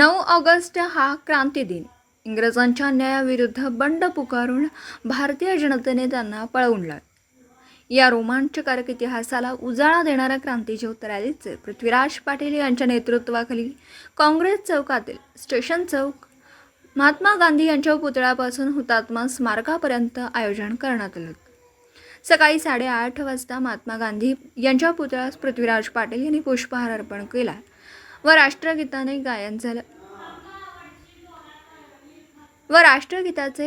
9 August हा क्रांती दिन. इंग्रजांच्या अन्यायाविरुद्ध बंड पुकारून भारतीय जनतेने त्यांना पळवून लावले. या रोमांचकारक इतिहासाला उजाळा देणाऱ्या क्रांतीज्योत रॅलीचे पृथ्वीराज पाटील यांच्या नेतृत्वाखाली काँग्रेस चौकातील स्टेशन चौक महात्मा गांधी यांच्या पुतळ्यापासून हुतात्मा स्मारकापर्यंत आयोजन करण्यात आले. सकाळी 8:30 वाजता महात्मा गांधी यांच्या पुतळ्यास पृथ्वीराज पाटील यांनी पुष्पहार अर्पण केला व राष्ट्रगीताचे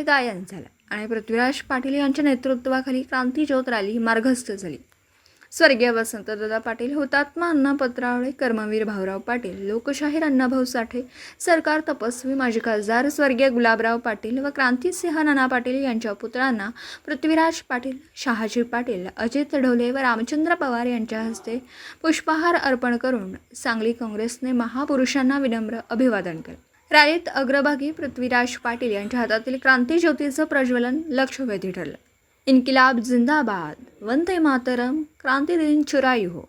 गायन झाले आणि पृथ्वीराज पाटील यांच्या नेतृत्वाखाली क्रांतीज्योत रॅली मार्गस्थ झाली. स्वर्गीय वसंतदादा पाटील, हुतात्मा अण्णा पत्रावळे, कर्मवीर भाऊराव पाटील, लोकशाहीर अण्णाभाऊ साठे, सरकार तपस्वी माजी खासदार स्वर्गीय गुलाबराव पाटील व क्रांतिसिंह नाना पाटील यांच्या पुतळ्यांना पृथ्वीराज पाटील, शहाजी पाटील, अजित ढोले व रामचंद्र पवार यांच्या हस्ते पुष्पहार अर्पण करून सांगली काँग्रेसने महापुरुषांना विनम्र अभिवादन केले. रॅलीत अग्रभागी पृथ्वीराज पाटील यांच्या हातातील क्रांतिज्योतीचं प्रज्वलन लक्षवेधी ठरलं. इन्किलाब जिंदाबाद, वंदे मातरम, क्रांती दिन चुराई हो,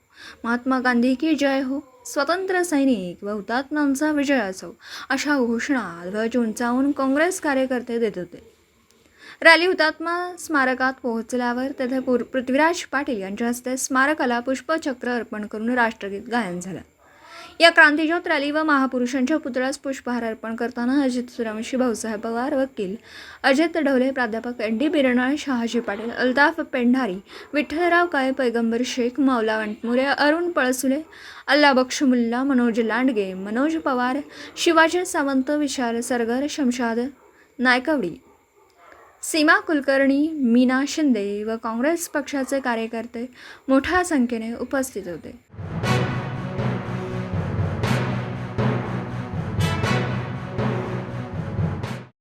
महात्मा गांधी की जय हो, स्वतंत्र सैनिक व हुतात्म्यांचा विजय असो अशा घोषणा ध्वज उंचावून काँग्रेस कार्यकर्ते देत होते. रॅली हुतात्मा स्मारकात पोहोचल्यावर तेथे पृथ्वीराज पाटील यांच्या हस्ते स्मारकाला पुष्पचक्र अर्पण करून राष्ट्रगीत गायन झालं. या क्रांतीज्योत रॅली व महापुरुषांच्या पुतळ्यास पुष्पहार अर्पण करताना अजित सूर्यवंशी, भाऊसाहेब पवार, वकील अजित ढवले, प्राध्यापक ND बिरनाळे, शहाजी पाटील, अल्ताफ पेंढारी, विठ्ठलराव काळे, पैगंबर शेख, मौला वंटमुरे, अरुण पळसुले, अल्लाबक्ष मुल्ला, मनोज लांडगे, मनोज पवार, शिवाजी सावंत, विशाल सरगर, शमशाद नायकवडी, सीमा कुलकर्णी, मीना शिंदे व काँग्रेस पक्षाचे कार्यकर्ते मोठ्या संख्येने उपस्थित होते.